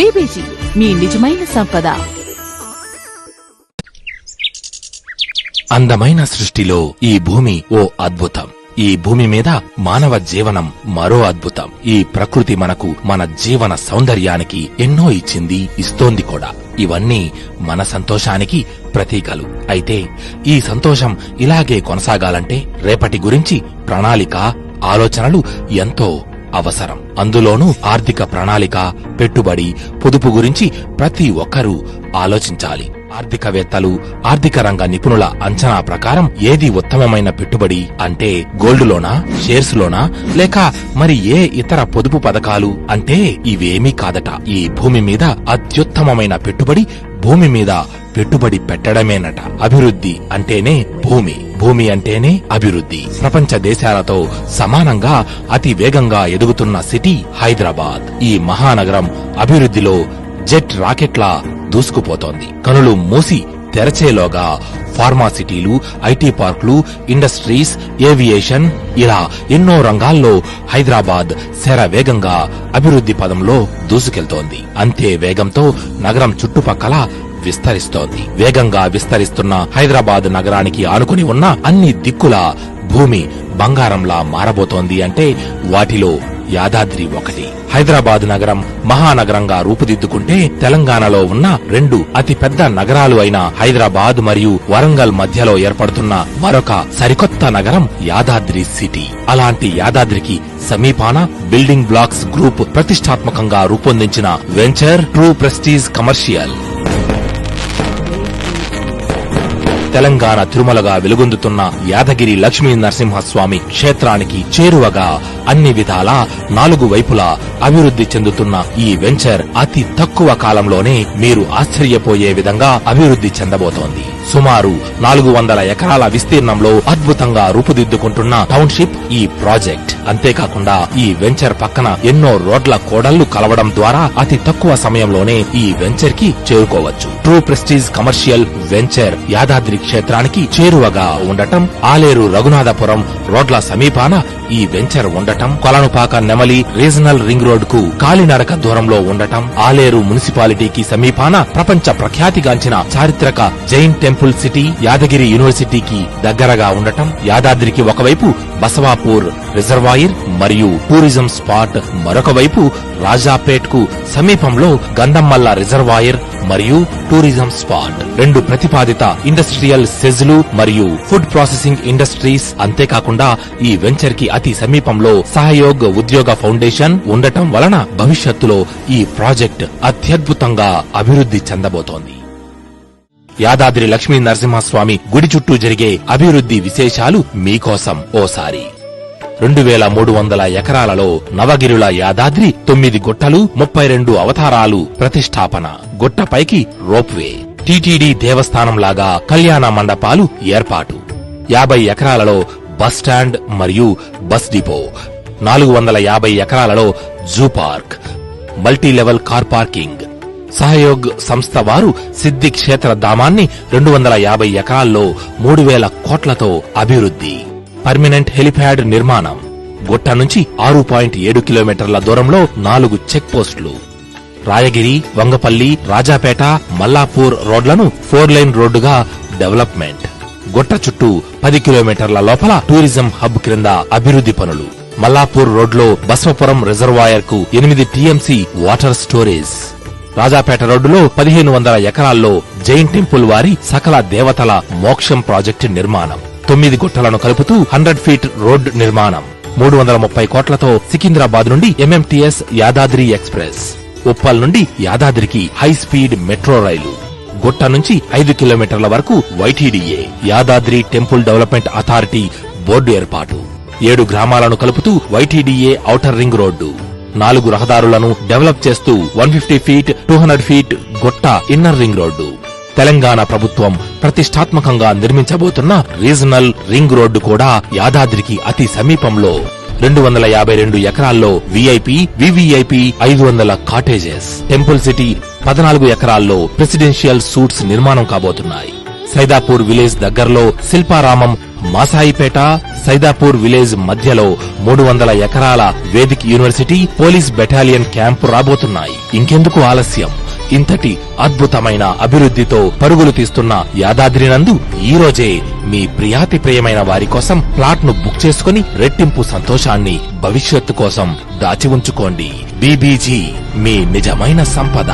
BBG మీ నిజమైన సంపద. అందమైన సృష్టిలో ఈ భూమి ఓ అద్భుతం. ఈ భూమి మీద మానవ జీవనం మరో అద్భుతం. ఈ ప్రకృతి మనకు మన జీవన సౌందర్యానికి ఎన్నో ఇచ్చింది, ఇస్తోంది కూడా. ఇవన్నీ మన సంతోషానికి ప్రతీకలు. అయితే ఈ సంతోషం ఇలాగే కొనసాగాలంటే రేపటి గురించి ప్రణాళిక, ఆలోచనలు ఎంతో అవసరం. అందులోనూ ఆర్థిక ప్రణాళిక, పెట్టుబడి, పొదుపు గురించి ప్రతి ఒక్కరూ ఆలోచించాలి. ఆర్థికవేత్తలు, ఆర్థిక రంగ నిపుణుల అంచనా ప్రకారం ఏది ఉత్తమమైన పెట్టుబడి అంటే గోల్డ్ లోనా, షేర్స్ లోనా, లేక మరి ఏ ఇతర పొదుపు పథకాలు అంటే ఇవేమీ కాదట. ఈ భూమి మీద అత్యుత్తమమైన పెట్టుబడి భూమి మీద పెట్టుబడి పెట్టడమేనట. అభివృద్ధి అంటేనే భూమి, భూమి అంటేనే అభివృద్ధి. ప్రపంచ దేశాలతో సమానంగా అతి వేగంగా ఎదుగుతున్న సిటీ హైదరాబాద్. ఈ మహానగరం అభివృద్ధిలో జెట్ రాకెట్లా దూసుకుపోతోంది. కనులు మూసి తెరచేలోగా ఫార్మాసిటీలు, ఐటీ పార్కులు, ఇండస్ట్రీస్, ఏవియేషన్ ఇలా ఎన్నో రంగాల్లో హైదరాబాద్ శరవేగంగా అభివృద్ధి పదంలో దూసుకెళ్తోంది. అంతే వేగంతో నగరం చుట్టుపక్కల విస్తరిస్తోంది. వేగంగా విస్తరిస్తున్న హైదరాబాద్ నగరానికి ఆనుకుని ఉన్న అన్ని దిక్కుల భూమి బంగారంలా మారబోతోంది అంటే వాటిలో యాదాద్రి ఒకటి. హైదరాబాద్ నగరం మహానగరంగా రూపుదిద్దుకుంటే తెలంగాణలో ఉన్న రెండు అతిపెద్ద నగరాలు అయిన హైదరాబాద్ మరియు వరంగల్ మధ్యలో ఏర్పడుతున్న మరొక సరికొత్త నగరం యాదాద్రి సిటీ. అలాంటి యాదాద్రికి సమీపాన బిల్డింగ్ బ్లాక్స్ గ్రూప్ ప్రతిష్టాత్మకంగా రూపొందించిన venture true prestige commercial Telangana తిరుమలగా వెలుగొందుతున్న యాదగిరి లక్ష్మీ నరసింహస్వామి క్షేత్రానికి చేరువగా అన్ని విధాలా 4 వైపులా అభివృద్ధి చెందుతున్న ఈ వెంచర్ అతి తక్కువ కాలంలోనే మీరు ఆశ్చర్యపోయే విధంగా అభివృద్ధి చెందబోతోంది. సుమారు 400 ఎకరాల విస్తీర్ణంలో అద్భుతంగా రూపుదిద్దుకుంటున్న టౌన్షిప్ ఈ ప్రాజెక్ట్. అంతేకాకుండా ఈ వెంచర్ పక్కన ఎన్నో రోడ్ల కోడళ్లు కలవడం ద్వారా అతి తక్కువ సమయంలోనే ఈ వెంచర్ కి చేరుకోవచ్చు. True prestige commercial venture Yadadri క్షేత్రానికి చేరువగా ఉండటం, ఆలేరు రఘునాథపురం రోడ్ల సమీపాన ఈ వెంచర్ ఉండటం, కొలనుపాక నెమలి రీజనల్ రింగ్ రోడ్ కు కాలినడక దూరంలో ఉండటం, ఆలేరు మున్సిపాలిటీకి సమీపాన ప్రపంచ ప్రఖ్యాతిగాంచిన చారిత్రక జైన్ టెంపుల్ సిటీ యాదగిరి యూనివర్సిటీకి దగ్గరగా ఉండటం, యాదాద్రికి ఒకవైపు బసవాపూర్ రిజర్వాయర్ మరియు టూరిజం స్పాట్, మరొక వైపు రాజాపేట్ కు సమీపంలో గంధమ్మల్ల రిజర్వాయర్ మరియు టూరిజం స్పాట్, 2 ప్రతిపాదిత ఇండస్ట్రియల్ సెజ్లు మరియు ఫుడ్ ప్రాసెసింగ్ ఇండస్ట్రీస్. అంతేకాకుండా ఈ వెంచర్ కి అతి సమీపంలో సహయోగ్ ఉద్యోగ ఫౌండేషన్ ఉండటం వలన భవిష్యత్తులో ఈ ప్రాజెక్ట్ అత్యద్భుతంగా అభివృద్ధి చెందబోతోంది. యాదాద్రి లక్ష్మీ నరసింహస్వామి గుడి చుట్టూ జరిగే అభివృద్ధి విశేషాలు మీకోసం ఓసారి. 2300 ఎకరాలలో నవగిరుల యాదాద్రి 9 గుట్టలు, 32 అవతారాలు ప్రతిష్టాపన, గుట్టపైకి రోప్వే, టీటీడీ దేవస్థానంలాగా కళ్యాణ మండపాలు ఏర్పాటు, 50 ఎకరాలలో బస్ స్టాండ్ మరియు బస్ డిపో, 450 ఎకరాలలో zoo park, multilevel car parking. Sahayog సంస్థ వారు సిద్ధి క్షేత్ర ధామాన్ని 250 ఎకరాల్లో 3000 కోట్లతో అభివృద్ధి, పర్మినెంట్ హెలిప్యాడ్ నిర్మాణం, గుట్ట నుంచి 6.7 కిలోమీటర్ల దూరంలో 4 చెక్ పోస్టులు, రాయగిరి, వంగపల్లి, రాజాపేట, మల్లాపూర్ రోడ్లను 4 లైన్ రోడ్డుగా డెవలప్మెంట్, గుట్ట చుట్టూ 10 కిలోమీటర్ల లోపల టూరిజం హబ్ క్రింద అభివృద్ధి పనులు, మల్లాపూర్ రోడ్లో బసవపురం రిజర్వాయర్ కు 8 టీఎంసీ వాటర్ స్టోరేజ్, రాజాపేట రోడ్డులో 1500 ఎకరాల్లో జైన్ టెంపుల్ వారి సకల దేవతల మోక్షం ప్రాజెక్టు నిర్మాణం, 9 గుట్టలను కలుపుతూ 100 ఫీట్ రోడ్ నిర్మాణం, 330 కోట్లతో సికింద్రాబాద్ నుండి ఎంఎంటీఎస్ యాదాద్రి ఎక్స్ప్రెస్, ఉప్పల్ నుండి యాదాద్రికి హై స్పీడ్ మెట్రో రైలు, గుట్ట నుంచి 5 కిలోమీటర్ల వరకు YTDA Yadadri temple development authority board ఏర్పాటు, 7 గ్రామాలను కలుపుతూ వైటీడీఏ ఔటర్ రింగ్ రోడ్డు, 4 రహదారులను డెవలప్ చేస్తూ 150 ఫీట్ 200 ఫీట్ గుట్ట ఇన్నర్ రింగ్ రోడ్డు. తెలంగాణ ప్రభుత్వం ప్రతిష్టాత్మకంగా నిర్మించబోతున్న రీజనల్ రింగ్ రోడ్డు కూడా యాదాద్రికి అతి సమీపంలో 252 ఎకరాల్లో VIP, VVIP 500 cottages, temple city 14 ఎకరాల్లో ప్రెసిడెన్షియల్ సూట్స్ నిర్మాణం కాబోతున్నాయి. సైదాపూర్ విలేజ్ దగ్గరలో శిల్పారామం, మాసాయిపేట, సైదాపూర్ విలేజ్ మధ్యలో 300 ఎకరాల Vedic university, police battalion camp రాబోతున్నాయి. ఇంకెందుకు ఆలస్యం? ఇంతటి అద్భుతమైన అభివృద్ధితో పరుగులు తీస్తున్న యాదాద్రినందు ఈ రోజే మీ ప్రియాతి ప్రియమైన వారి కోసం ప్లాట్ ను బుక్ చేసుకుని రెట్టింపు సంతోషాన్ని భవిష్యత్తు కోసం దాచి ఉంచుకోండి. బీబీజీ, మీ నిజమైన సంపద.